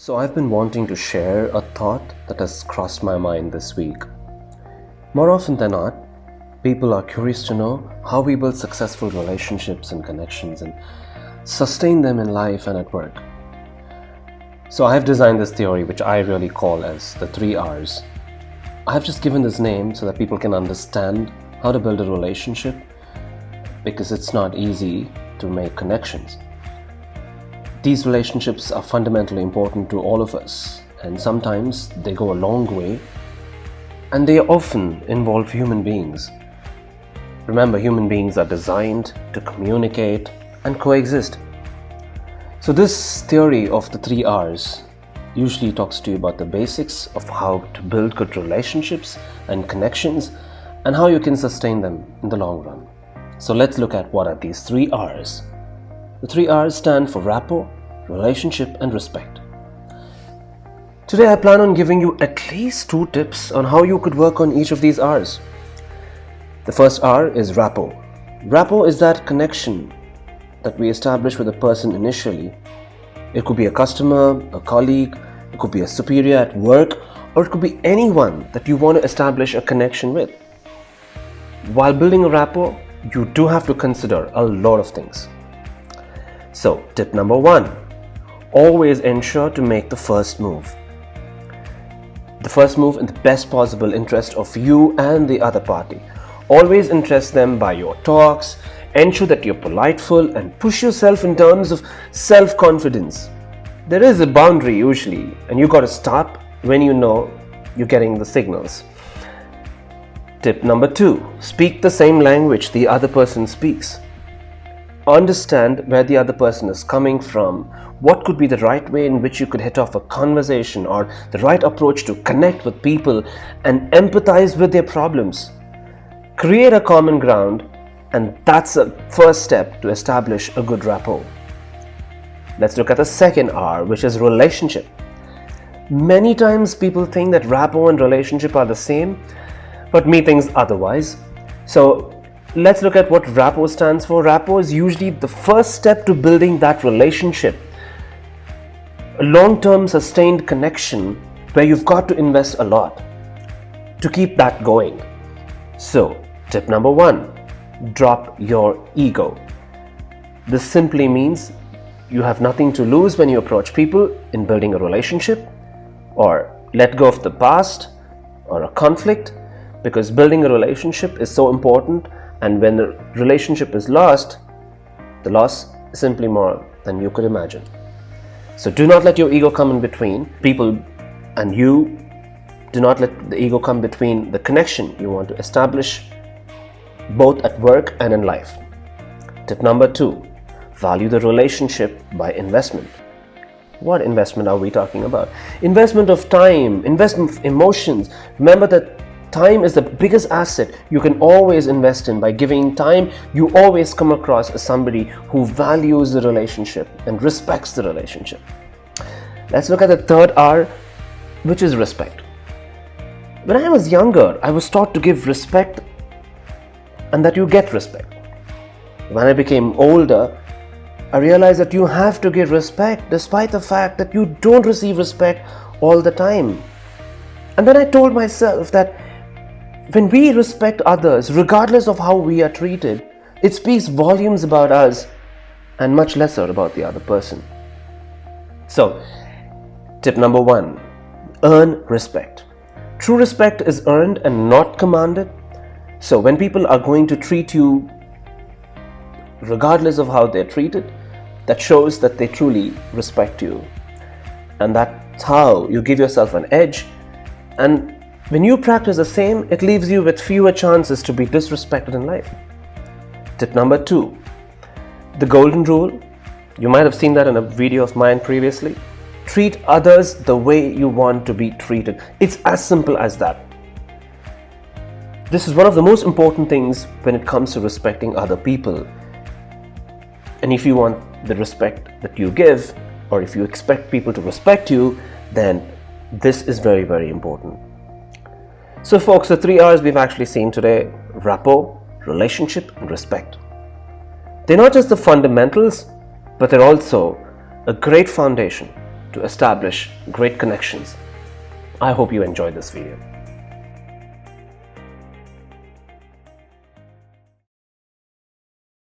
So I've been wanting to share a thought that has crossed my mind this week. More often than not, people are curious to know how we build successful relationships and connections and sustain them in life and at work. So I've designed this theory which I really call as the 3 R's. I've just given this name so that people can understand how to build a relationship, because it's not easy to make connections. These relationships are fundamentally important to all of us, and sometimes they go a long way, and they often involve human beings. Remember, human beings are designed to communicate and coexist. So this theory of the 3 R's usually talks to you about the basics of how to build good relationships and connections and how you can sustain them in the long run. So let's look at what are these 3 R's. The 3 R's stand for Rapport, relationship and respect. Today I plan on giving you at least 2 tips on how you could work on each of these R's. The first R is Rapport. Rapport is that connection that we establish with a person initially. It could be a customer, a colleague, it could be a superior at work, or it could be anyone that you want to establish a connection with. While building a rapport, you do have to consider a lot of things. So, tip number 1, always ensure to make the first move. The first move in the best possible interest of you and the other party. Always interest them by your talks, ensure that you're politeful and push yourself in terms of self-confidence. There is a boundary usually, and you got to stop when you know you're getting the signals. Tip number 2, speak the same language the other person speaks. Understand where the other person is coming from, what could be the right way in which you could hit off a conversation or the right approach to connect with people and empathize with their problems. Create a common ground, and that's the first step to establish a good rapport. Let's look at the second R, which is relationship. Many times people think that rapport and relationship are the same, but me thinks otherwise. So let's look at what Rapport stands for. Rapport is usually the first step to building that relationship. A long-term sustained connection where you've got to invest a lot to keep that going. So, tip number 1, drop your ego. This simply means you have nothing to lose when you approach people in building a relationship, or let go of the past or a conflict, because building a relationship is so important, and when the relationship is lost, the loss is simply more than you could imagine. So do not let your ego come in between people and you. Do not let the ego come between the connection you want to establish both at work and in life. Tip number 2, value the relationship by investment. What investment are we talking about? Investment of time, investment of emotions. Remember that time is the biggest asset you can always invest in. By giving time, you always come across as somebody who values the relationship and respects the relationship. Let's look at the third R, which is respect. When I was younger, I was taught to give respect and that you get respect. When I became older, I realized that you have to give respect despite the fact that you don't receive respect all the time. And then I told myself that when we respect others, regardless of how we are treated, it speaks volumes about us and much lesser about the other person. So, tip number 1, earn respect. True respect is earned and not commanded. So when people are going to treat you regardless of how they're treated, that shows that they truly respect you. And that's how you give yourself an edge. And when you practice the same, it leaves you with fewer chances to be disrespected in life. Tip number 2, the golden rule. You might have seen that in a video of mine previously. Treat others the way you want to be treated. It's as simple as that. This is one of the most important things when it comes to respecting other people. And if you want the respect that you give, or if you expect people to respect you, then this is very, very important. So folks, the 3 R's we've actually seen today: rapport, relationship and respect. They're not just the fundamentals, but they're also a great foundation to establish great connections. I hope you enjoyed this video.